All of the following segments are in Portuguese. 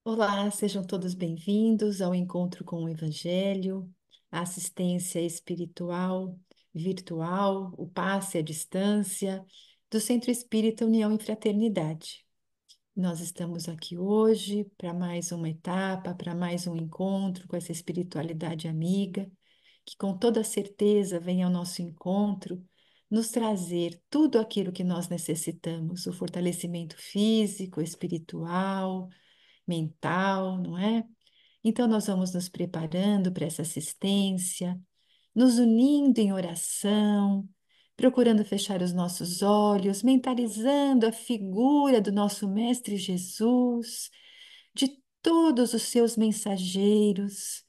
Olá, sejam todos bem-vindos ao encontro com o Evangelho, a assistência espiritual, virtual, o passe à distância do Centro Espírita União e Fraternidade. Nós estamos aqui hoje para mais uma etapa, para mais um encontro com essa espiritualidade amiga, que com toda certeza vem ao nosso encontro nos trazer tudo aquilo que nós necessitamos, o fortalecimento físico, espiritual, mental, não é? Então, nós vamos nos preparando para essa assistência, nos unindo em oração, procurando fechar os nossos olhos, mentalizando a figura do nosso Mestre Jesus, de todos os seus mensageiros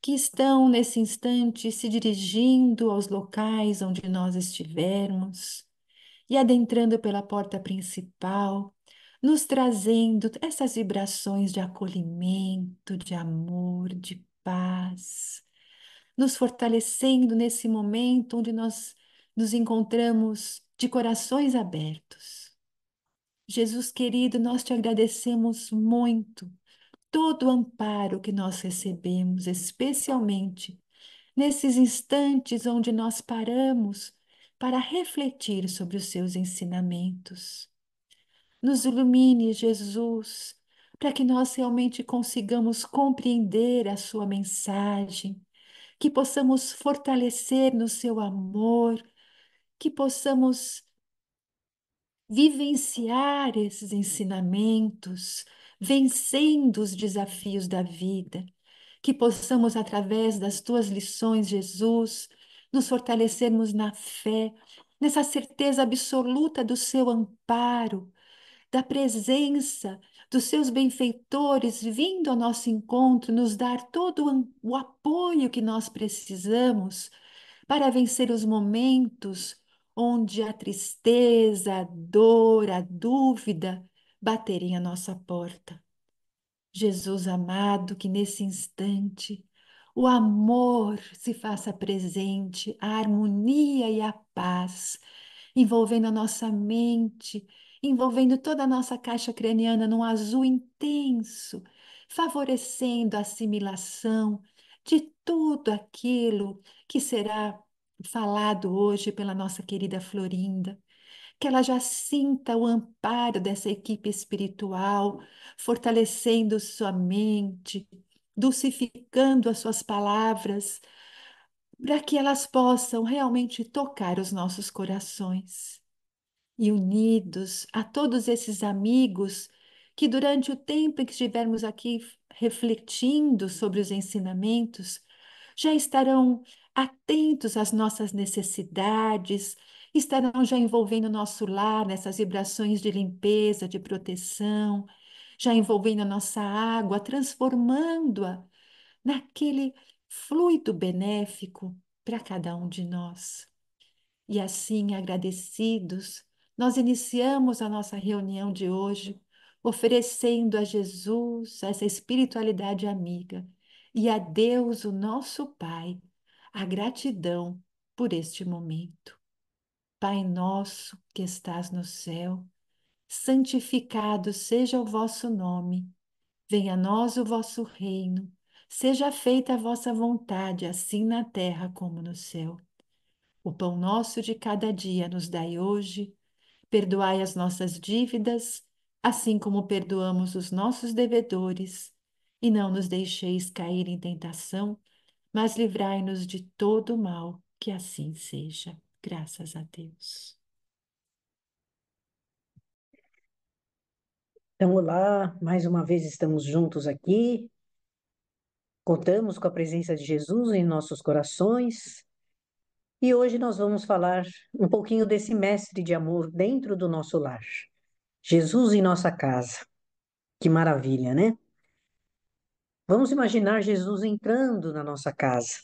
que estão nesse instante se dirigindo aos locais onde nós estivermos e adentrando pela porta principal, nos trazendo essas vibrações de acolhimento, de amor, de paz, nos fortalecendo nesse momento onde nós nos encontramos de corações abertos. Jesus querido, nós te agradecemos muito todo o amparo que nós recebemos, especialmente nesses instantes onde nós paramos para refletir sobre os seus ensinamentos. Nos ilumine, Jesus, para que nós realmente consigamos compreender a sua mensagem, que possamos fortalecer no seu amor, que possamos vivenciar esses ensinamentos, vencendo os desafios da vida, que possamos, através das tuas lições, Jesus, nos fortalecermos na fé, nessa certeza absoluta do seu amparo, da presença dos seus benfeitores vindo ao nosso encontro, nos dar todo o apoio que nós precisamos para vencer os momentos onde a tristeza, a dor, a dúvida baterem à nossa porta. Jesus amado, que nesse instante o amor se faça presente, a harmonia e a paz, envolvendo a nossa mente, envolvendo toda a nossa caixa craniana num azul intenso, favorecendo a assimilação de tudo aquilo que será falado hoje pela nossa querida Florinda, que ela já sinta o amparo dessa equipe espiritual, fortalecendo sua mente, dulcificando as suas palavras, para que elas possam realmente tocar os nossos corações. E unidos a todos esses amigos que, durante o tempo em que estivermos aqui refletindo sobre os ensinamentos, já estarão atentos às nossas necessidades, estarão já envolvendo o nosso lar nessas vibrações de limpeza, de proteção, já envolvendo a nossa água, transformando-a naquele fluido benéfico para cada um de nós. E assim, agradecidos, nós iniciamos a nossa reunião de hoje, oferecendo a Jesus, essa espiritualidade amiga, e a Deus, o nosso Pai, a gratidão por este momento. Pai nosso que estás no céu, santificado seja o vosso nome. Venha a nós o vosso reino. Seja feita a vossa vontade, assim na terra como no céu. O pão nosso de cada dia nos dai hoje. Perdoai as nossas dívidas, assim como perdoamos os nossos devedores. E não nos deixeis cair em tentação, mas livrai-nos de todo o mal, que assim seja. Graças a Deus. Então, olá, mais uma vez estamos juntos aqui. Contamos com a presença de Jesus em nossos corações e hoje nós vamos falar um pouquinho desse mestre de amor dentro do nosso lar. Jesus em nossa casa. Que maravilha, né? Vamos imaginar Jesus entrando na nossa casa.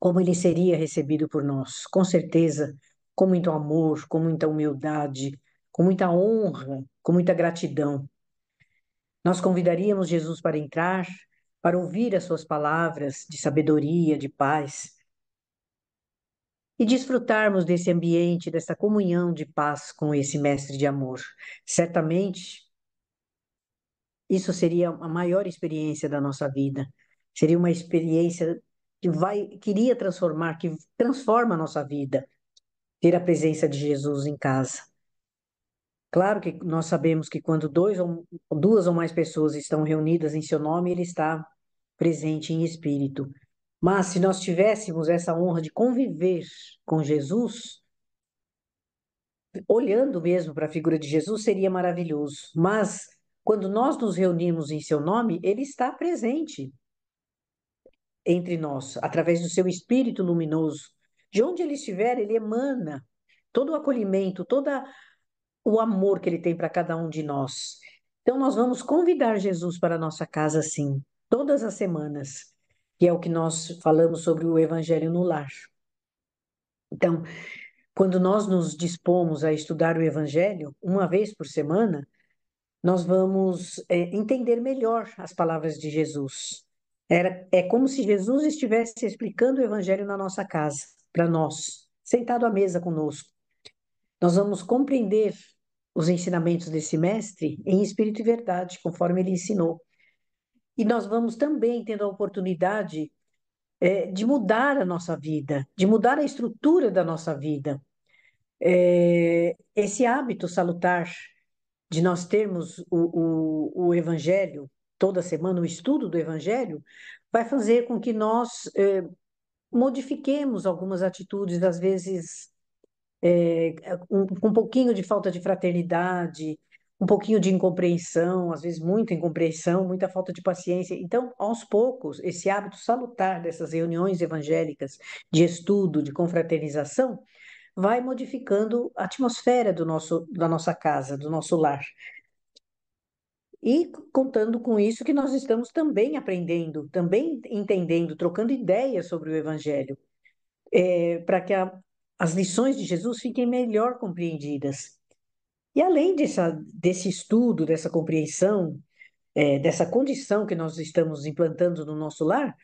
Como ele seria recebido por nós? Com certeza, com muito amor, com muita humildade, com muita honra, com muita gratidão. Nós convidaríamos Jesus para entrar, para ouvir as suas palavras de sabedoria, de paz, e desfrutarmos desse ambiente, dessa comunhão de paz com esse mestre de amor. Certamente, isso seria a maior experiência da nossa vida. Seria uma experiência queria transformar, que transforma a nossa vida, ter a presença de Jesus em casa. Claro que nós sabemos que quando duas ou mais pessoas estão reunidas em seu nome, ele está presente em espírito. Mas se nós tivéssemos essa honra de conviver com Jesus, olhando mesmo para a figura de Jesus, seria maravilhoso. Mas quando nós nos reunimos em seu nome, ele está presente entre nós, através do seu espírito luminoso. De onde ele estiver, ele emana todo o acolhimento, todo o amor que ele tem para cada um de nós. Então, nós vamos convidar Jesus para a nossa casa, sim, todas as semanas, que é o que nós falamos sobre o Evangelho no lar. Então, quando nós nos dispomos a estudar o Evangelho, uma vez por semana, nós vamos entender melhor as palavras de Jesus. É como se Jesus estivesse explicando o Evangelho na nossa casa, para nós, sentado à mesa conosco. Nós vamos compreender os ensinamentos desse mestre em espírito e verdade, conforme ele ensinou. E nós vamos também tendo a oportunidade de mudar a nossa vida, de mudar a estrutura da nossa vida. Esse hábito salutar de nós termos o Evangelho toda semana, o estudo do Evangelho, vai fazer com que nós modifiquemos algumas atitudes, às vezes com um pouquinho de falta de fraternidade, um pouquinho de incompreensão, às vezes muita incompreensão, muita falta de paciência. Então, aos poucos, esse hábito salutar dessas reuniões evangélicas de estudo, de confraternização, vai modificando a atmosfera da nossa casa, do nosso lar. E contando com isso que nós estamos também aprendendo, também entendendo, trocando ideias sobre o Evangelho, para que as lições de Jesus fiquem melhor compreendidas. E além desse estudo, dessa compreensão, dessa condição que nós estamos implantando no nosso lar,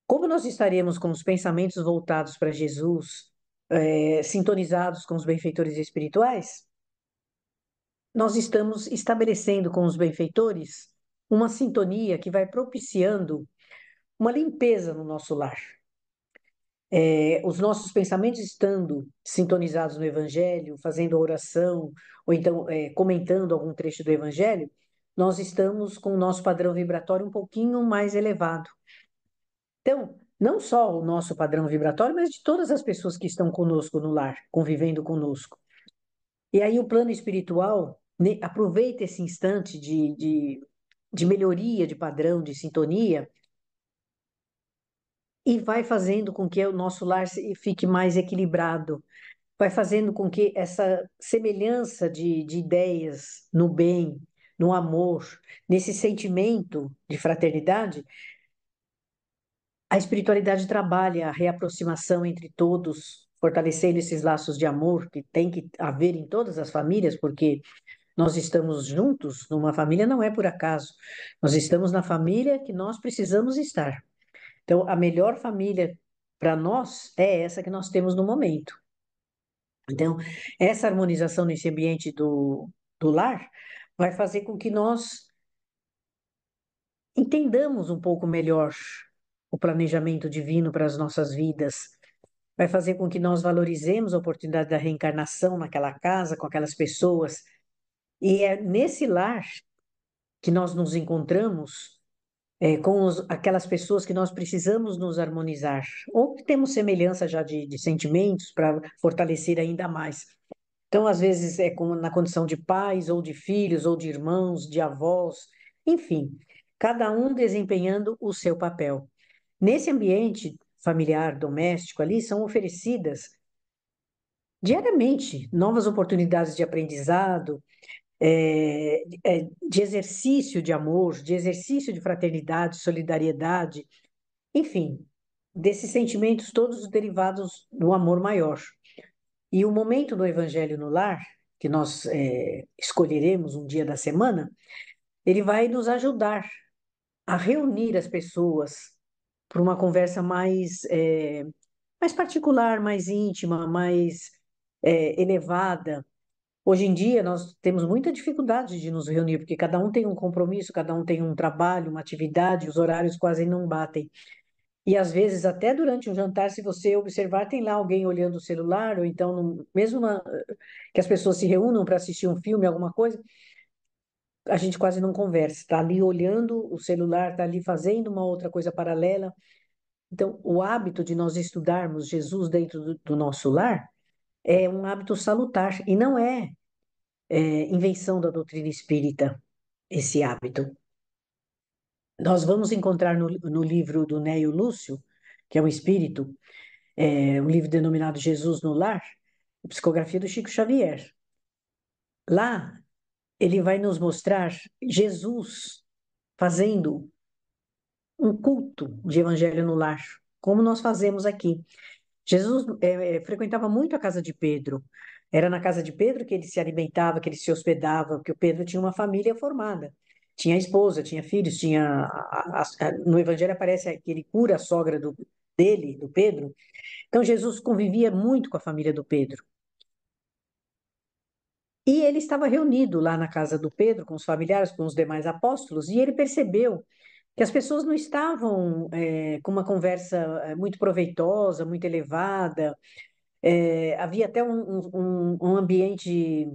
como nós estaremos com os pensamentos voltados para Jesus, sintonizados com os benfeitores espirituais, nós estamos estabelecendo com os benfeitores uma sintonia que vai propiciando uma limpeza no nosso lar. Os nossos pensamentos estando sintonizados no Evangelho, fazendo oração, ou então comentando algum trecho do Evangelho, nós estamos com o nosso padrão vibratório um pouquinho mais elevado. Então, não só o nosso padrão vibratório, mas de todas as pessoas que estão conosco no lar, convivendo conosco. E aí o plano espiritual aproveita esse instante de melhoria de padrão, de sintonia, e vai fazendo com que o nosso lar fique mais equilibrado, vai fazendo com que essa semelhança de ideias no bem, no amor, nesse sentimento de fraternidade, a espiritualidade trabalha a reaproximação entre todos, fortalecendo esses laços de amor que tem que haver em todas as famílias, porque nós estamos juntos numa família não é por acaso. Nós estamos na família que nós precisamos estar. Então, a melhor família para nós é essa que nós temos no momento. Então, essa harmonização nesse ambiente do lar vai fazer com que nós entendamos um pouco melhor o planejamento divino para as nossas vidas. Vai fazer com que nós valorizemos a oportunidade da reencarnação naquela casa, com aquelas pessoas. E é nesse lar que nós nos encontramos com aquelas pessoas que nós precisamos nos harmonizar, ou que temos semelhança já de sentimentos para fortalecer ainda mais. Então, às vezes, é como na condição de pais, ou de filhos, ou de irmãos, de avós, enfim, cada um desempenhando o seu papel. Nesse ambiente familiar, doméstico ali, são oferecidas diariamente novas oportunidades de aprendizado, de exercício de amor, de exercício de fraternidade, solidariedade, enfim, desses sentimentos todos derivados do amor maior. E o momento do Evangelho no Lar, que nós escolheremos um dia da semana, ele vai nos ajudar a reunir as pessoas para uma conversa mais particular, mais íntima, mais elevada, Hoje em dia, nós temos muita dificuldade de nos reunir, porque cada um tem um compromisso, cada um tem um trabalho, uma atividade, os horários quase não batem. E às vezes, até durante um jantar, se você observar, tem lá alguém olhando o celular, ou então, que as pessoas se reúnam para assistir um filme, alguma coisa, a gente quase não conversa. Está ali olhando o celular, está ali fazendo uma outra coisa paralela. Então, o hábito de nós estudarmos Jesus dentro do nosso lar é um hábito salutar, e não é invenção da doutrina espírita esse hábito. Nós vamos encontrar no livro do Néio Lúcio, que é um espírito, um livro denominado Jesus no Lar, a psicografia do Chico Xavier. Lá, ele vai nos mostrar Jesus fazendo um culto de evangelho no lar, como nós fazemos aqui. Jesus frequentava muito a casa de Pedro. Era na casa de Pedro que ele se alimentava, que ele se hospedava, porque o Pedro tinha uma família formada. Tinha esposa, tinha filhos, no Evangelho aparece que ele cura a sogra dele, do Pedro. Então Jesus convivia muito com a família do Pedro. E ele estava reunido lá na casa do Pedro, com os familiares, com os demais apóstolos, e ele percebeu que as pessoas não estavam com uma conversa muito proveitosa, muito elevada. Havia até um ambiente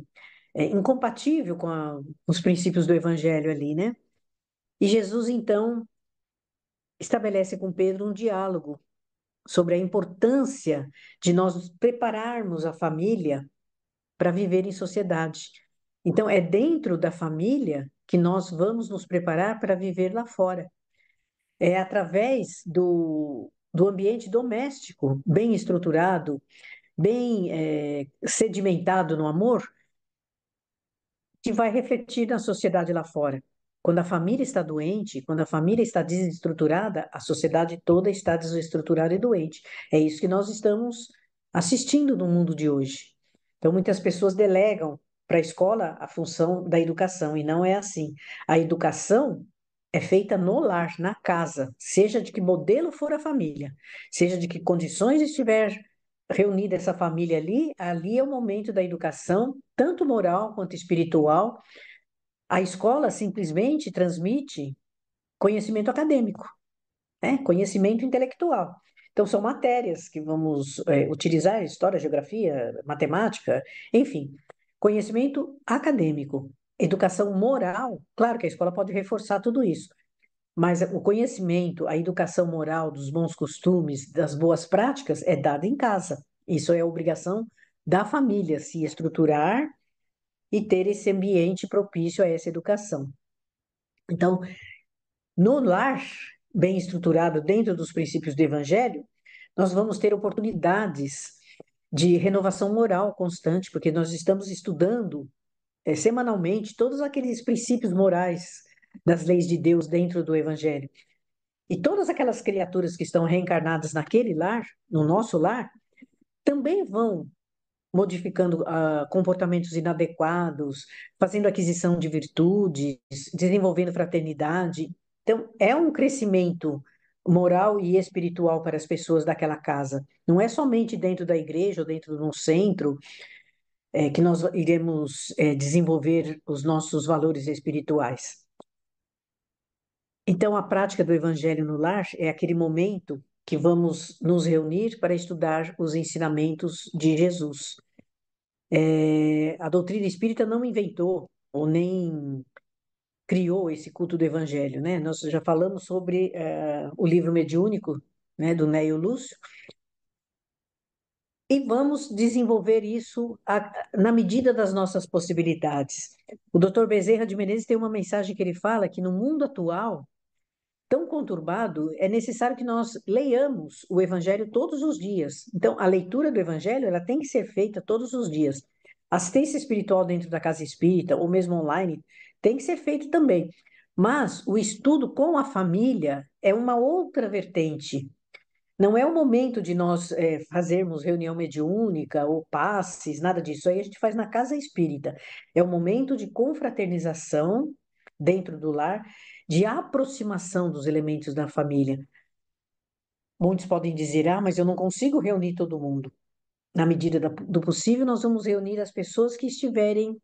incompatível com os princípios do Evangelho ali, né? E Jesus, então, estabelece com Pedro um diálogo sobre a importância de nós prepararmos a família para viver em sociedade. Então, é dentro da família que nós vamos nos preparar para viver lá fora. É através do ambiente doméstico, bem estruturado, bem sedimentado no amor, que vai refletir na sociedade lá fora. Quando a família está doente, quando a família está desestruturada, a sociedade toda está desestruturada e doente. É isso que nós estamos assistindo no mundo de hoje. Então, muitas pessoas delegam para a escola a função da educação, e não é assim. A educação é feita no lar, na casa, seja de que modelo for a família, seja de que condições estiver reunida essa família ali, ali é o momento da educação, tanto moral quanto espiritual. A escola simplesmente transmite conhecimento acadêmico, né? Conhecimento intelectual. Então, são matérias que vamos utilizar, história, geografia, matemática, enfim, conhecimento acadêmico. Educação moral, claro que a escola pode reforçar tudo isso, mas o conhecimento, a educação moral, dos bons costumes, das boas práticas, é dada em casa. Isso é obrigação da família se estruturar e ter esse ambiente propício a essa educação. Então, no lar, bem estruturado dentro dos princípios do Evangelho, nós vamos ter oportunidades de renovação moral constante, porque nós estamos estudando semanalmente todos aqueles princípios morais das leis de Deus dentro do Evangelho. E todas aquelas criaturas que estão reencarnadas naquele lar, no nosso lar, também vão modificando comportamentos inadequados, fazendo aquisição de virtudes, desenvolvendo fraternidade. Então, é um crescimento moral e espiritual para as pessoas daquela casa. Não é somente dentro da igreja ou dentro de um centro que nós iremos desenvolver os nossos valores espirituais. Então, a prática do Evangelho no lar é aquele momento que vamos nos reunir para estudar os ensinamentos de Jesus. A doutrina espírita não inventou ou nem criou esse culto do Evangelho, né? Nós já falamos sobre o livro mediúnico, né, do Néio Lúcio, e vamos desenvolver isso na medida das nossas possibilidades. O Dr. Bezerra de Menezes tem uma mensagem que ele fala que no mundo atual tão conturbado, é necessário que nós leiamos o Evangelho todos os dias. Então, a leitura do Evangelho, ela tem que ser feita todos os dias. Assistência espiritual dentro da casa espírita, ou mesmo online, tem que ser feito também. Mas o estudo com a família é uma outra vertente. Não é o momento de nós fazermos reunião mediúnica ou passes, nada disso. Aí a gente faz na casa espírita. É o momento de confraternização dentro do lar, de aproximação dos elementos da família. Muitos podem dizer, ah, mas eu não consigo reunir todo mundo. na medida do possível, nós vamos reunir as pessoas que estiverem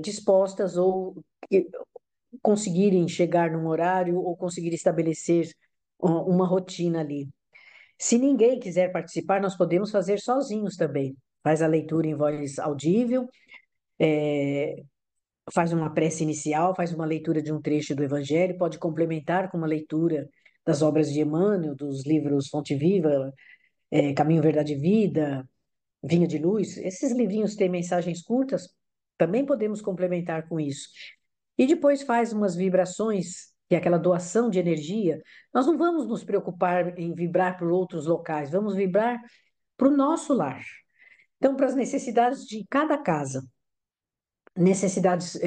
dispostas ou que conseguirem chegar num horário ou conseguir estabelecer uma rotina ali. Se ninguém quiser participar, nós podemos fazer sozinhos também. Faz a leitura em voz audível, faz uma prece inicial, faz uma leitura de um trecho do Evangelho, pode complementar com uma leitura das obras de Emmanuel, dos livros Fonte Viva, Caminho, Verdade e Vida, Vinha de Luz. Esses livrinhos têm mensagens curtas, também podemos complementar com isso. E depois faz umas vibrações, que é aquela doação de energia. Nós não vamos nos preocupar em vibrar para outros locais, vamos vibrar para o nosso lar. Então, para as necessidades de cada casa, necessidades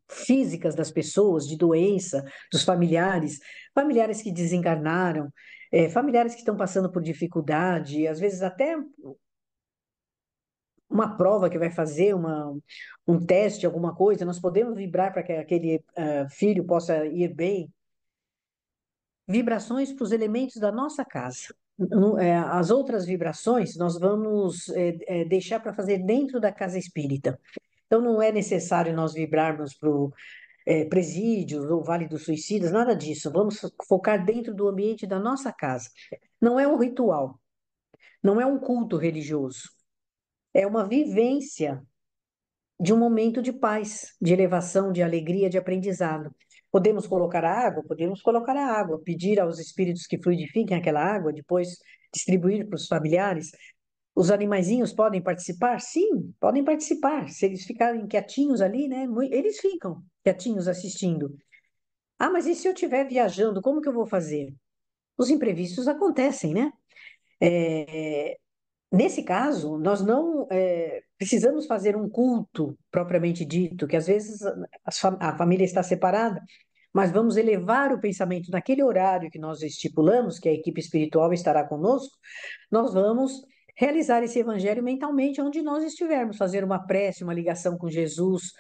físicas das pessoas, de doença, dos familiares, familiares que desencarnaram, familiares que estão passando por dificuldade, às vezes até uma prova que vai fazer, um teste, alguma coisa, nós podemos vibrar para que aquele filho possa ir bem. Vibrações para os elementos da nossa casa. As outras vibrações nós vamos deixar para fazer dentro da casa espírita. Então, não é necessário nós vibrarmos para o presídios ou Vale dos Suicidas, nada disso. Vamos focar dentro do ambiente da nossa casa. Não é um ritual, não é um culto religioso, é uma vivência de um momento de paz, de elevação, de alegria, de aprendizado. Podemos colocar a água? Podemos colocar a água, pedir aos espíritos que fluidifiquem aquela água, depois distribuir para os familiares. Os animaizinhos podem participar? Sim, podem participar. Se eles ficarem quietinhos ali, né? Eles ficam quietinhos assistindo. Ah, mas e se eu estiver viajando, como que eu vou fazer? Os imprevistos acontecem, né? É, Nesse caso, nós não precisamos fazer um culto propriamente dito, que às vezes a família está separada, mas vamos elevar o pensamento naquele horário que nós estipulamos, que a equipe espiritual estará conosco, nós vamos realizar esse evangelho mentalmente onde nós estivermos, fazer uma prece, uma ligação com Jesus.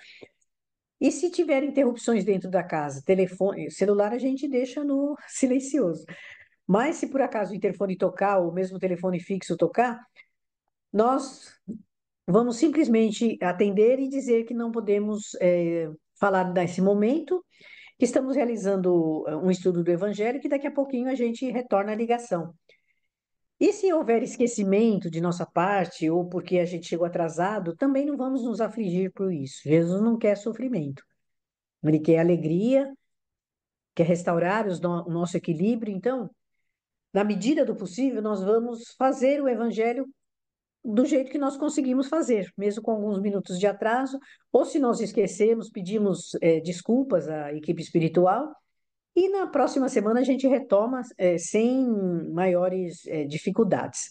E se tiver interrupções dentro da casa, telefone, celular a gente deixa no silencioso. Mas se por acaso o interfone tocar, ou mesmo o telefone fixo tocar, nós vamos simplesmente atender e dizer que não podemos falar nesse momento, que estamos realizando um estudo do Evangelho, que daqui a pouquinho a gente retorna a ligação. E se houver esquecimento de nossa parte, ou porque a gente chegou atrasado, também não vamos nos afligir por isso. Jesus não quer sofrimento, ele quer alegria, quer restaurar o nosso equilíbrio. Então, na medida do possível, nós vamos fazer o Evangelho do jeito que nós conseguimos fazer, mesmo com alguns minutos de atraso, ou se nós esquecemos, pedimos desculpas à equipe espiritual, e na próxima semana a gente retoma sem maiores dificuldades.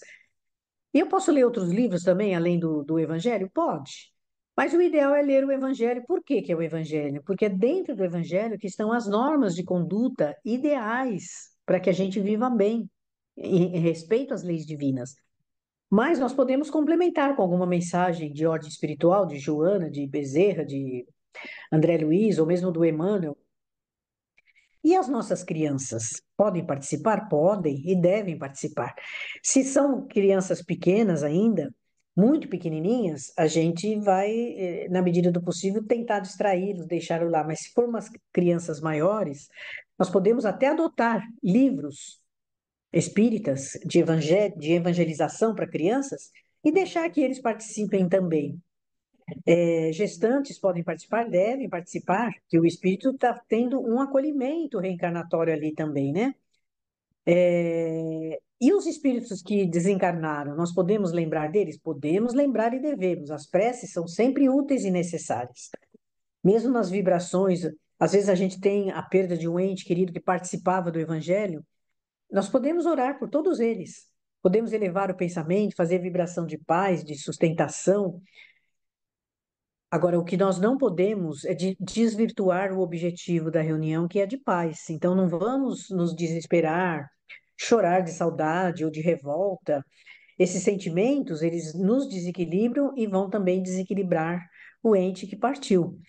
E eu posso ler outros livros também, além do Evangelho? Pode. Mas o ideal é ler o Evangelho. Por que que é o Evangelho? Porque é dentro do Evangelho que estão as normas de conduta ideais para que a gente viva bem, em respeito às leis divinas. Mas nós podemos complementar com alguma mensagem de ordem espiritual, de Joana, de Bezerra, de André Luiz, ou mesmo do Emmanuel. E as nossas crianças podem participar? Podem e devem participar. Se são crianças pequenas ainda, muito pequenininhas, a gente vai, na medida do possível, tentar distraí-los, deixá-los lá. Mas se for umas crianças maiores, nós podemos até adotar livros espíritas de evangelização para crianças e deixar que eles participem também. Gestantes podem participar, devem participar, que o espírito está tendo um acolhimento reencarnatório ali também, né? E os espíritos que desencarnaram, nós podemos lembrar deles? Podemos lembrar e devemos. As preces são sempre úteis e necessárias. Mesmo nas vibrações, às vezes a gente tem a perda de um ente querido que participava do evangelho, nós podemos orar por todos eles. Podemos elevar o pensamento, fazer vibração de paz, de sustentação. Agora, o que nós não podemos é desvirtuar o objetivo da reunião, que é de paz. Então, não vamos nos desesperar, chorar de saudade ou de revolta. Esses sentimentos, eles nos desequilibram e vão também desequilibrar o ente que partiu.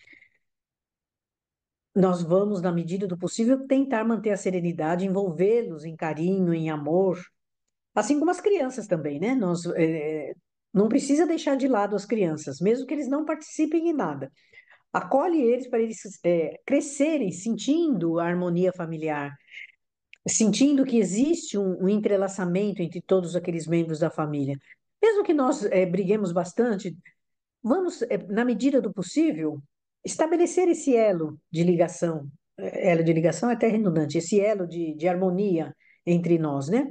Nós vamos, na medida do possível, tentar manter a serenidade, envolvê-los em carinho, em amor, Assim como as crianças também, né? Não precisa deixar de lado as crianças, mesmo que eles não participem em nada. Acolhe eles para eles crescerem sentindo a harmonia familiar, sentindo que existe um entrelaçamento entre todos aqueles membros da família. Mesmo que nós briguemos bastante, vamos, na medida do possível, estabelecer esse elo de ligação. Elo de ligação é até redundante, esse elo de harmonia entre nós, né?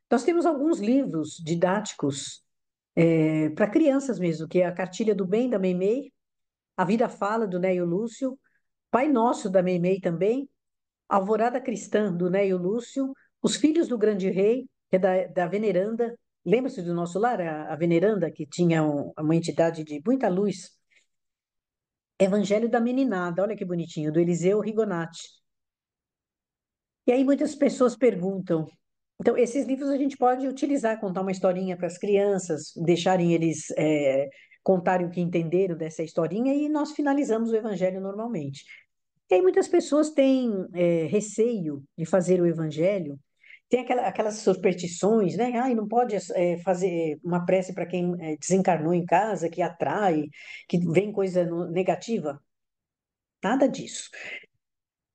Nós temos alguns livros didáticos para crianças mesmo, que é a Cartilha do Bem, da Meimei, A Vida Fala, do Neio Lúcio, Pai Nosso, da Meimei também, Alvorada Cristã, do Neio Lúcio, Os Filhos do Grande Rei, que é da Veneranda. Lembra-se do nosso lar, a Veneranda, que tinha uma entidade de muita luz? Evangelho da Meninada, olha que bonitinho, do Eliseu Rigonati. E aí muitas pessoas perguntam. Então, esses livros a gente pode utilizar, contar uma historinha para as crianças, deixarem eles contarem o que entenderam dessa historinha e nós finalizamos o Evangelho normalmente. E aí muitas pessoas têm receio de fazer o Evangelho, tem aquelas superstições, né? Ai, não pode fazer uma prece para quem desencarnou em casa, que atrai, que vem coisa negativa. Nada disso.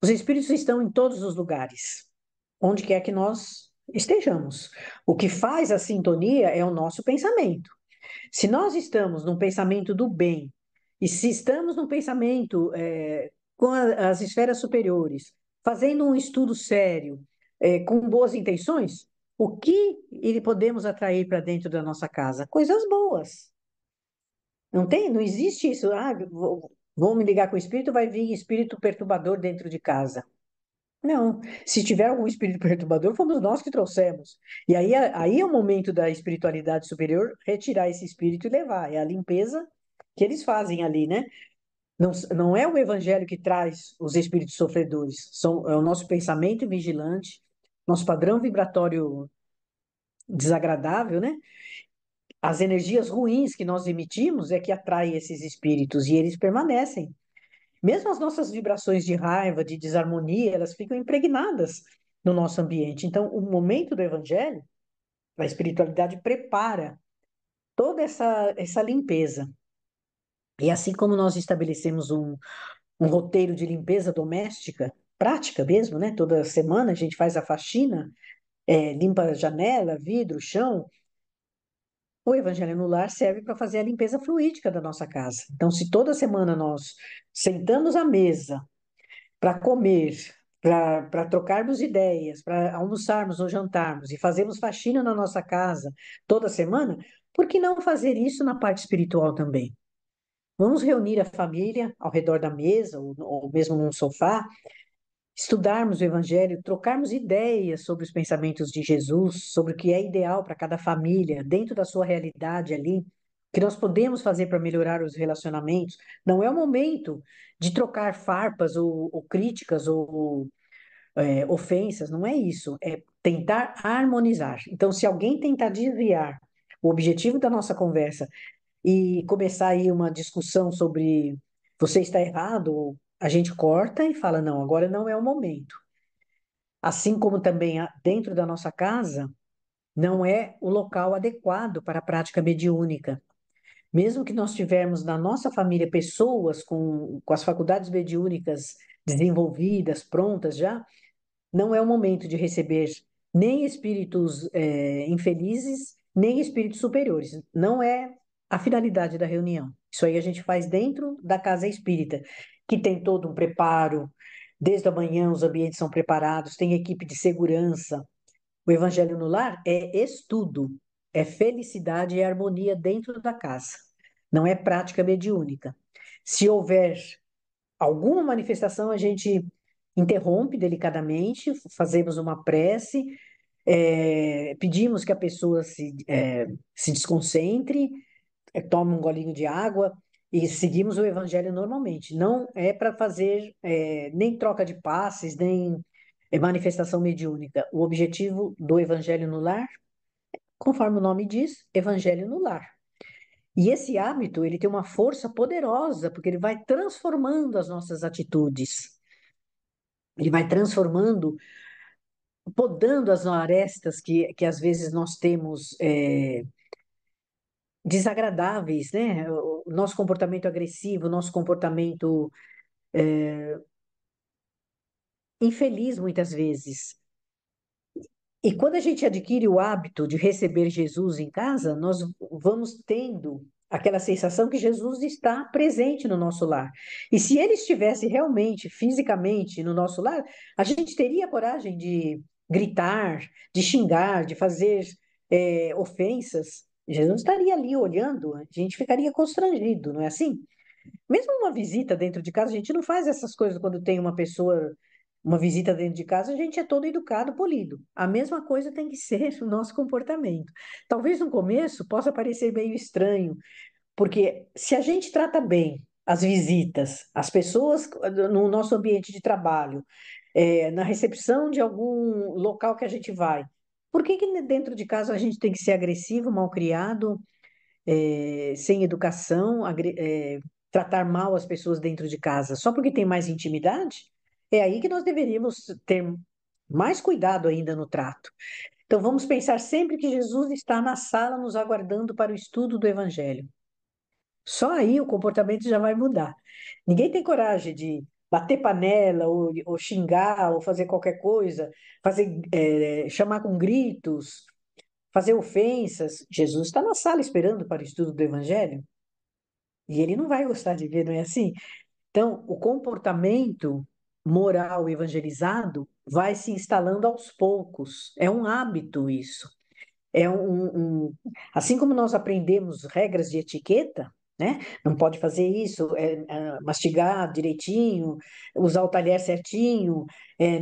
Os espíritos estão em todos os lugares, onde quer que nós estejamos. O que faz a sintonia é o nosso pensamento. Se nós estamos num pensamento do bem, e se estamos num pensamento com as esferas superiores, fazendo um estudo sério, com boas intenções, o que podemos atrair para dentro da nossa casa? Coisas boas. Não tem, não existe isso. Ah, vou me ligar com o espírito, vai vir espírito perturbador dentro de casa. Não, se tiver algum espírito perturbador, fomos nós que trouxemos. E aí é o momento da espiritualidade superior retirar esse espírito e levar. É a limpeza que eles fazem ali, né? Não é o evangelho que traz os espíritos sofredores, é o nosso pensamento vigilante, nosso padrão vibratório desagradável, né? As energias ruins que nós emitimos é que atrai esses espíritos e eles permanecem. Mesmo as nossas vibrações de raiva, de desarmonia, elas ficam impregnadas no nosso ambiente. Então, o momento do evangelho, a espiritualidade prepara toda essa limpeza. E assim como nós estabelecemos um roteiro de limpeza doméstica, prática mesmo, né? Toda semana a gente faz a faxina, limpa a janela, vidro, chão. O Evangelho no Lar serve para fazer a limpeza fluídica da nossa casa. Então, se toda semana nós sentamos à mesa para comer, para trocarmos ideias, para almoçarmos ou jantarmos e fazermos faxina na nossa casa toda semana, por que não fazer isso na parte espiritual também? Vamos reunir a família ao redor da mesa ou mesmo num sofá, estudarmos o Evangelho, trocarmos ideias sobre os pensamentos de Jesus, sobre o que é ideal para cada família, dentro da sua realidade ali, o que nós podemos fazer para melhorar os relacionamentos. Não é o momento de trocar farpas ou críticas ou ofensas, não é isso. É tentar harmonizar. Então, se alguém tentar desviar o objetivo da nossa conversa e começar aí uma discussão sobre você está errado, a gente corta e fala, não, agora não é o momento. Assim como também dentro da nossa casa, não é o local adequado para a prática mediúnica. Mesmo que nós tivermos na nossa família pessoas com as faculdades mediúnicas desenvolvidas, prontas já, não é o momento de receber nem espíritos infelizes, nem espíritos superiores. Não é a finalidade da reunião. Isso aí a gente faz dentro da casa espírita, que tem todo um preparo. Desde a manhã os ambientes são preparados, tem equipe de segurança. O Evangelho no Lar é estudo, é felicidade e harmonia dentro da casa. Não é prática mediúnica. Se houver alguma manifestação, a gente interrompe delicadamente, fazemos uma prece, pedimos que a pessoa se desconcentre, tome um golinho de água e seguimos o evangelho normalmente. Não é para fazer nem troca de passes, nem manifestação mediúnica. O objetivo do evangelho no lar, conforme o nome diz, evangelho no lar. E esse hábito, ele tem uma força poderosa, porque ele vai transformando as nossas atitudes. Ele vai transformando podando as arestas que às vezes nós temos desagradáveis, né? O nosso comportamento agressivo, o nosso comportamento infeliz muitas vezes. E quando a gente adquire o hábito de receber Jesus em casa, nós vamos tendo aquela sensação que Jesus está presente no nosso lar. E se ele estivesse realmente, fisicamente no nosso lar, a gente teria coragem de gritar, de xingar, de fazer ofensas. Jesus estaria ali olhando, a gente ficaria constrangido, não é assim? Mesmo uma visita dentro de casa, a gente não faz essas coisas quando tem uma pessoa, uma visita dentro de casa, a gente é todo educado, polido. A mesma coisa tem que ser o nosso comportamento. Talvez no começo possa parecer meio estranho, porque se a gente trata bem as visitas, as pessoas no nosso ambiente de trabalho, na recepção de algum local que a gente vai, por que que dentro de casa a gente tem que ser agressivo, malcriado? Sem educação, tratar mal as pessoas dentro de casa, só porque tem mais intimidade, é aí que nós deveríamos ter mais cuidado ainda no trato. Então, vamos pensar sempre que Jesus está na sala nos aguardando para o estudo do Evangelho. Só aí o comportamento já vai mudar. Ninguém tem coragem de bater panela, ou xingar, ou fazer qualquer coisa, chamar com gritos, fazer ofensas. Jesus está na sala esperando para o estudo do Evangelho. E ele não vai gostar de ver, não é assim? Então, o comportamento moral evangelizado vai se instalando aos poucos. É um hábito isso. Assim como nós aprendemos regras de etiqueta, né? Não pode fazer isso, mastigar direitinho, usar o talher certinho,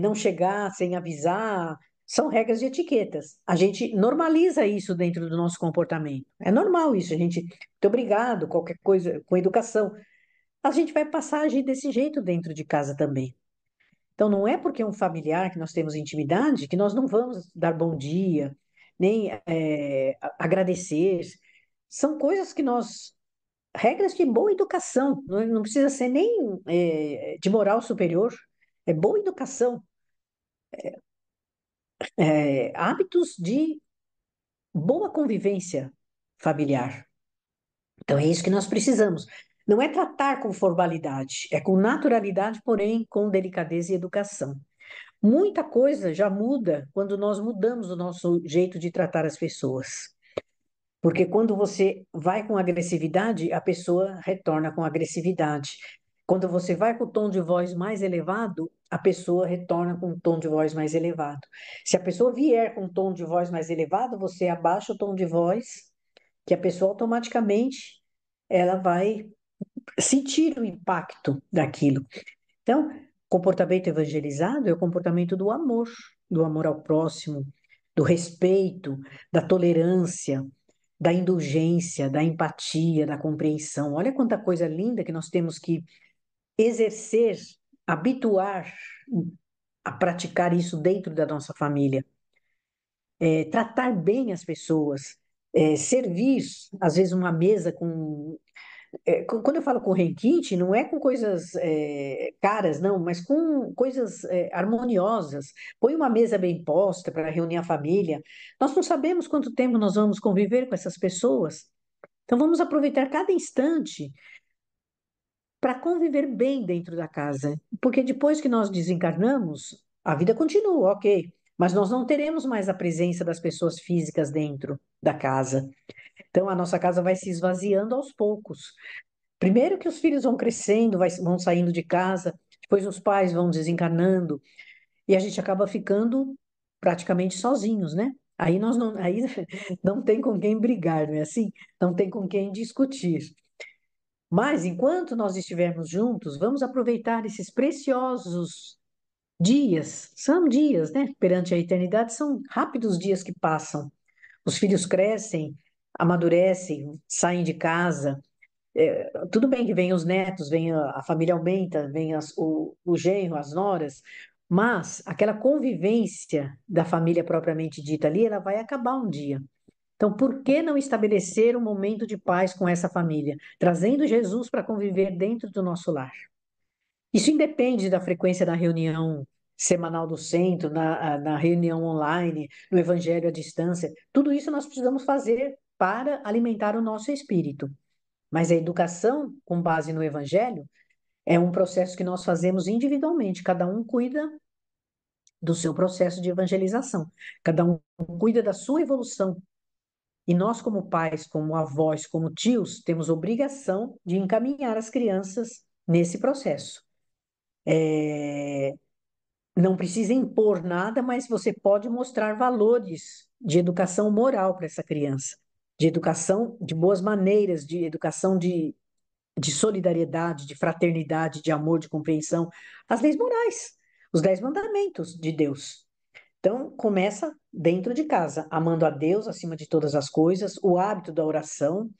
não chegar sem avisar. São regras de etiquetas. A gente normaliza isso dentro do nosso comportamento. É normal isso. A gente, muito obrigado, qualquer coisa, com educação. A gente vai passar a agir desse jeito dentro de casa também. Então, não é porque é um familiar que nós temos intimidade que nós não vamos dar bom dia, nem agradecer. São coisas que nós. Regras de boa educação, não precisa ser nem de moral superior, é boa educação, hábitos de boa convivência familiar. Então, é isso que nós precisamos. Não é tratar com formalidade, é com naturalidade, porém com delicadeza e educação. Muita coisa já muda quando nós mudamos o nosso jeito de tratar as pessoas. Porque quando você vai com agressividade, a pessoa retorna com agressividade. Quando você vai com o tom de voz mais elevado, a pessoa retorna com um tom de voz mais elevado. Se a pessoa vier com um tom de voz mais elevado, você abaixa o tom de voz, que a pessoa automaticamente ela vai sentir o impacto daquilo. Então, comportamento evangelizado é o comportamento do amor ao próximo, do respeito, da tolerância, da indulgência, da empatia, da compreensão. Olha quanta coisa linda que nós temos que exercer, habituar a praticar isso dentro da nossa família. Tratar bem as pessoas, servir, às vezes, uma mesa com quando eu falo com requinte, não é com coisas caras, não, mas com coisas harmoniosas. Põe uma mesa bem posta para reunir a família. Nós não sabemos quanto tempo nós vamos conviver com essas pessoas. Então, vamos aproveitar cada instante para conviver bem dentro da casa. Porque depois que nós desencarnamos, a vida continua, ok. Mas nós não teremos mais a presença das pessoas físicas dentro da casa. Então, a nossa casa vai se esvaziando aos poucos. Primeiro que os filhos vão crescendo, vão saindo de casa, depois os pais vão desencarnando, e a gente acaba ficando praticamente sozinhos, né? Aí não tem com quem brigar, não é assim? Não tem com quem discutir. Mas enquanto nós estivermos juntos, vamos aproveitar esses preciosos dias. São dias, né? Perante a eternidade, são rápidos dias que passam. Os filhos crescem, amadurecem, saem de casa. Tudo bem que vem os netos, vem a família aumenta, vem o genro, as noras, mas aquela convivência da família propriamente dita ali, ela vai acabar um dia. Então, por que não estabelecer um momento de paz com essa família, trazendo Jesus para conviver dentro do nosso lar? Isso independe da frequência da reunião semanal do centro, na reunião online, no evangelho à distância. Tudo isso nós precisamos fazer para alimentar o nosso espírito. Mas a educação com base no evangelho é um processo que nós fazemos individualmente, cada um cuida do seu processo de evangelização, cada um cuida da sua evolução. E nós, como pais, como avós, como tios, temos obrigação de encaminhar as crianças nesse processo. Não precisa impor nada, mas você pode mostrar valores de educação moral para essa criança, de educação de boas maneiras, de educação de solidariedade, de fraternidade, de amor, de compreensão, as leis morais, os 10 mandamentos de Deus. Então, começa dentro de casa, amando a Deus acima de todas as coisas, o hábito da oração,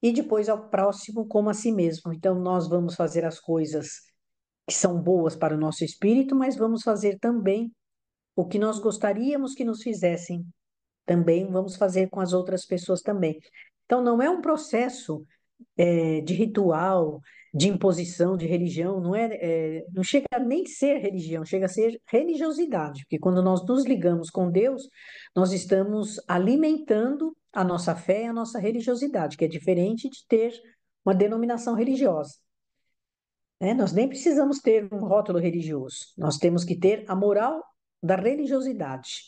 e depois ao próximo como a si mesmo. Então, nós vamos fazer as coisas que são boas para o nosso espírito, mas vamos fazer também o que nós gostaríamos que nos fizessem. Também vamos fazer com as outras pessoas também. Então, não é um processo de ritual, de imposição, de religião, não chega a nem ser religião, chega a ser religiosidade, porque quando nós nos ligamos com Deus, nós estamos alimentando a nossa fé e a nossa religiosidade, que é diferente de ter uma denominação religiosa, né? Nós nem precisamos ter um rótulo religioso, nós temos que ter a moral da religiosidade.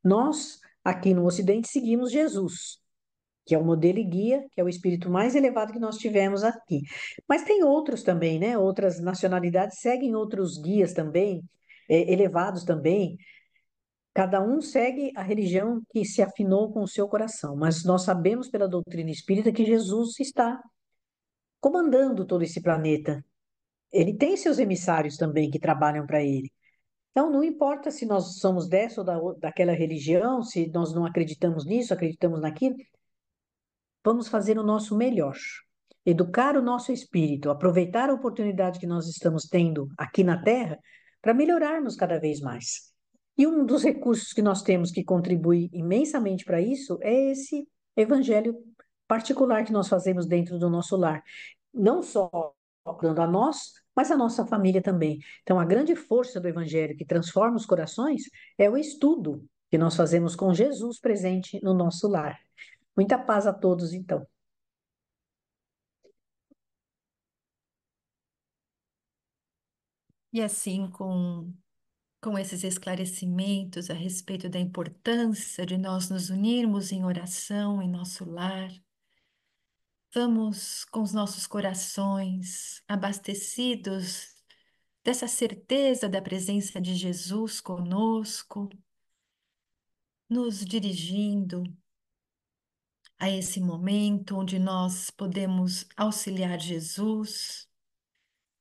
Nós, aqui no Ocidente, seguimos Jesus, que é o modelo e guia, que é o espírito mais elevado que nós tivemos aqui. Mas tem outros também, né? Outras nacionalidades seguem outros guias também, elevados também. Cada um segue a religião que se afinou com o seu coração. Mas nós sabemos pela doutrina espírita que Jesus está comandando todo esse planeta. Ele tem seus emissários também que trabalham para ele. Então, não importa se nós somos dessa ou daquela religião, se nós não acreditamos nisso, acreditamos naquilo, vamos fazer o nosso melhor. Educar o nosso espírito, aproveitar a oportunidade que nós estamos tendo aqui na Terra para melhorarmos cada vez mais. E um dos recursos que nós temos que contribui imensamente para isso é esse evangelho particular que nós fazemos dentro do nosso lar. Não só dando a nós, mas a nossa família também. Então, a grande força do evangelho que transforma os corações é o estudo que nós fazemos com Jesus presente no nosso lar. Muita paz a todos, então. E assim, com esses esclarecimentos a respeito da importância de nós nos unirmos em oração em nosso lar, vamos com os nossos corações abastecidos dessa certeza da presença de Jesus conosco, nos dirigindo a esse momento onde nós podemos auxiliar Jesus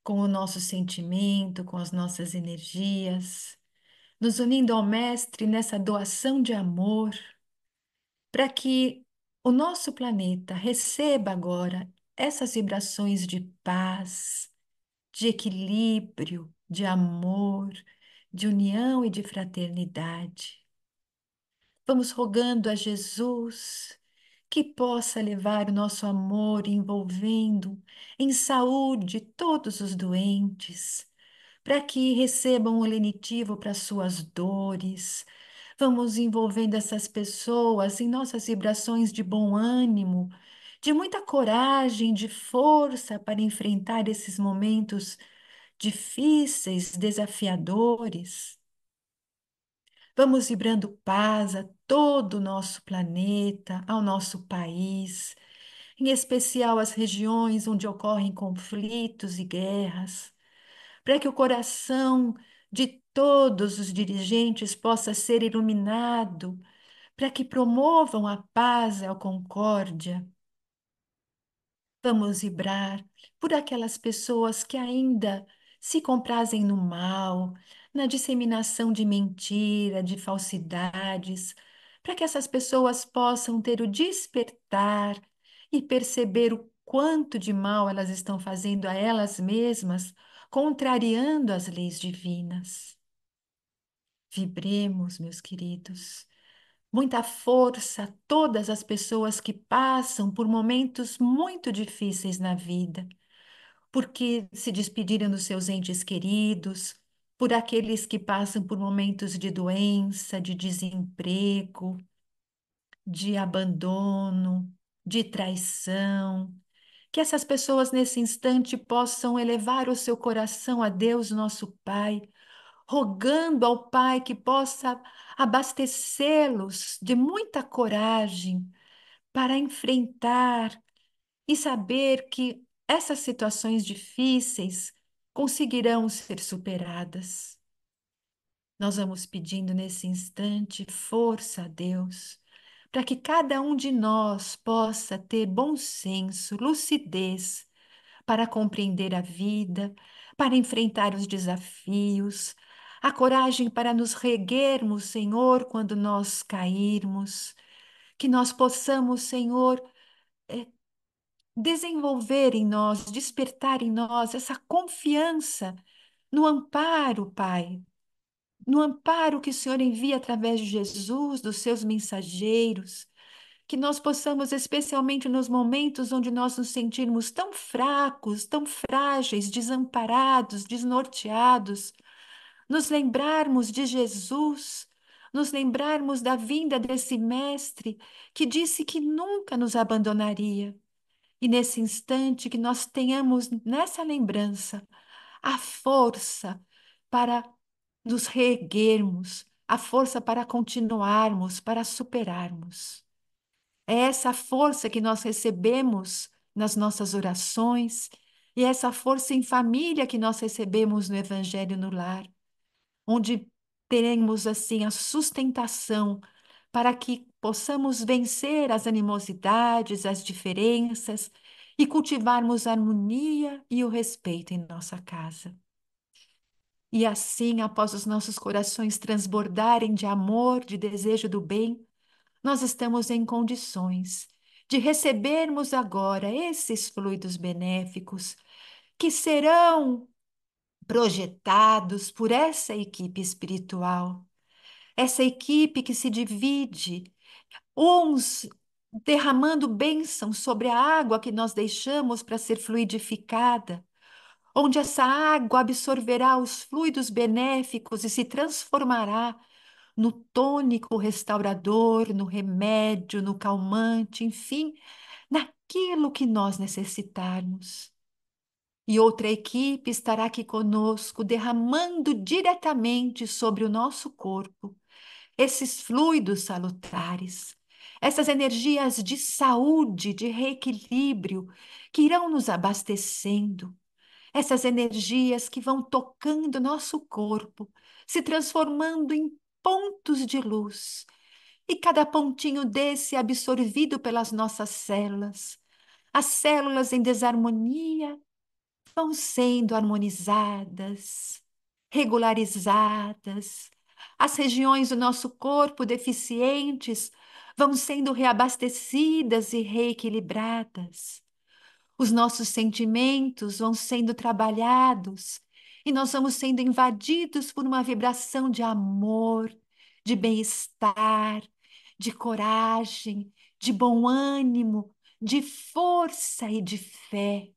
com o nosso sentimento, com as nossas energias, nos unindo ao Mestre nessa doação de amor, para que o nosso planeta receba agora essas vibrações de paz, de equilíbrio, de amor, de união e de fraternidade. Vamos rogando a Jesus que possa levar o nosso amor envolvendo em saúde todos os doentes, para que recebam o lenitivo para suas dores. Vamos envolvendo essas pessoas em nossas vibrações de bom ânimo, de muita coragem, de força para enfrentar esses momentos difíceis, desafiadores. Vamos vibrando paz a todo o nosso planeta, ao nosso país, em especial as regiões onde ocorrem conflitos e guerras, para que o coração de todos os dirigentes possa ser iluminado, para que promovam a paz e a concórdia. Vamos vibrar por aquelas pessoas que ainda se comprazem no mal, na disseminação de mentira, de falsidades, para que essas pessoas possam ter o despertar e perceber o quanto de mal elas estão fazendo a elas mesmas, contrariando as leis divinas. Vibremos, meus queridos. Muita força a todas as pessoas que passam por momentos muito difíceis na vida, porque se despediram dos seus entes queridos, por aqueles que passam por momentos de doença, de desemprego, de abandono, de traição. Que essas pessoas nesse instante possam elevar o seu coração a Deus, nosso Pai, rogando ao Pai que possa abastecê-los de muita coragem para enfrentar e saber que essas situações difíceis conseguirão ser superadas. Nós vamos pedindo nesse instante força a Deus, para que cada um de nós possa ter bom senso, lucidez, para compreender a vida, para enfrentar os desafios, a coragem para nos reguermos, Senhor, quando nós cairmos, que nós possamos, Senhor, eh, desenvolver em nós, despertar em nós essa confiança no amparo, Pai, no amparo que o Senhor envia através de Jesus, dos seus mensageiros, que nós possamos, especialmente nos momentos onde nós nos sentirmos tão fracos, tão frágeis, desamparados, desnorteados, nos lembrarmos de Jesus, nos lembrarmos da vinda desse Mestre que disse que nunca nos abandonaria. E nesse instante que nós tenhamos nessa lembrança a força para nos reerguermos, a força para continuarmos, para superarmos. É essa força que nós recebemos nas nossas orações e essa força em família que nós recebemos no Evangelho no Lar, onde teremos assim a sustentação para que possamos vencer as animosidades, as diferenças e cultivarmos a harmonia e o respeito em nossa casa. E assim, após os nossos corações transbordarem de amor, de desejo do bem, nós estamos em condições de recebermos agora esses fluidos benéficos que serão projetados por essa equipe espiritual, essa equipe que se divide, uns derramando bênção sobre a água que nós deixamos para ser fluidificada, onde essa água absorverá os fluidos benéficos e se transformará no tônico restaurador, no remédio, no calmante, enfim, naquilo que nós necessitarmos. E outra equipe estará aqui conosco, derramando diretamente sobre o nosso corpo esses fluidos salutares, essas energias de saúde, de reequilíbrio, que irão nos abastecendo, essas energias que vão tocando nosso corpo, se transformando em pontos de luz, e cada pontinho desse é absorvido pelas nossas células. As células em desarmonia vão sendo harmonizadas, regularizadas. As regiões do nosso corpo deficientes vão sendo reabastecidas e reequilibradas. Os nossos sentimentos vão sendo trabalhados e nós vamos sendo invadidos por uma vibração de amor, de bem-estar, de coragem, de bom ânimo, de força e de fé.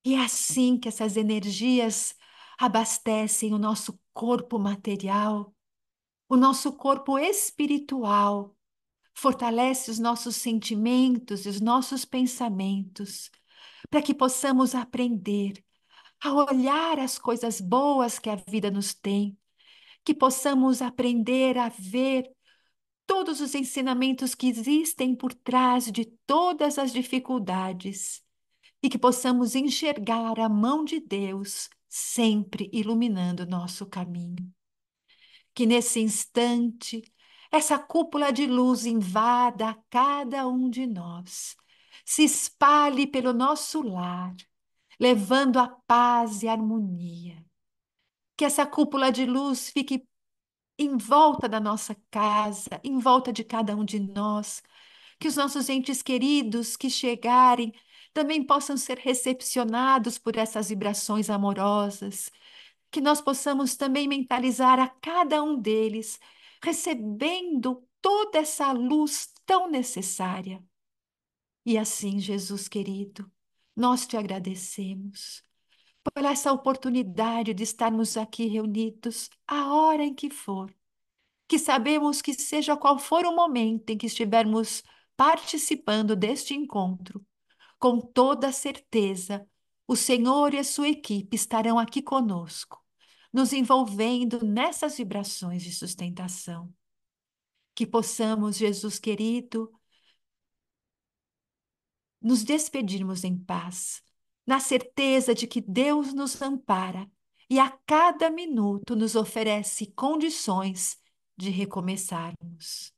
E é assim que essas energias abastecem o nosso corpo material, o nosso corpo espiritual, fortalece os nossos sentimentos e os nossos pensamentos, para que possamos aprender a olhar as coisas boas que a vida nos tem, que possamos aprender a ver todos os ensinamentos que existem por trás de todas as dificuldades e que possamos enxergar a mão de Deus sempre iluminando o nosso caminho. Que nesse instante essa cúpula de luz invada a cada um de nós, se espalhe pelo nosso lar, levando a paz e a harmonia. Que essa cúpula de luz fique em volta da nossa casa, em volta de cada um de nós, que os nossos entes queridos que chegarem também possam ser recepcionados por essas vibrações amorosas, que nós possamos também mentalizar a cada um deles, recebendo toda essa luz tão necessária. E assim, Jesus querido, nós te agradecemos por essa oportunidade de estarmos aqui reunidos a hora em que for, que sabemos que seja qual for o momento em que estivermos participando deste encontro, com toda certeza, o Senhor e a sua equipe estarão aqui conosco, nos envolvendo nessas vibrações de sustentação. Que possamos, Jesus querido, nos despedirmos em paz, na certeza de que Deus nos ampara e a cada minuto nos oferece condições de recomeçarmos.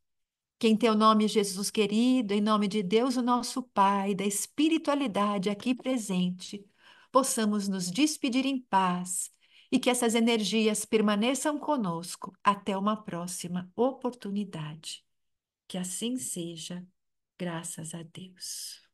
Que em teu nome, Jesus querido, em nome de Deus, o nosso Pai, da espiritualidade aqui presente, possamos nos despedir em paz e que essas energias permaneçam conosco até uma próxima oportunidade. Que assim seja, graças a Deus.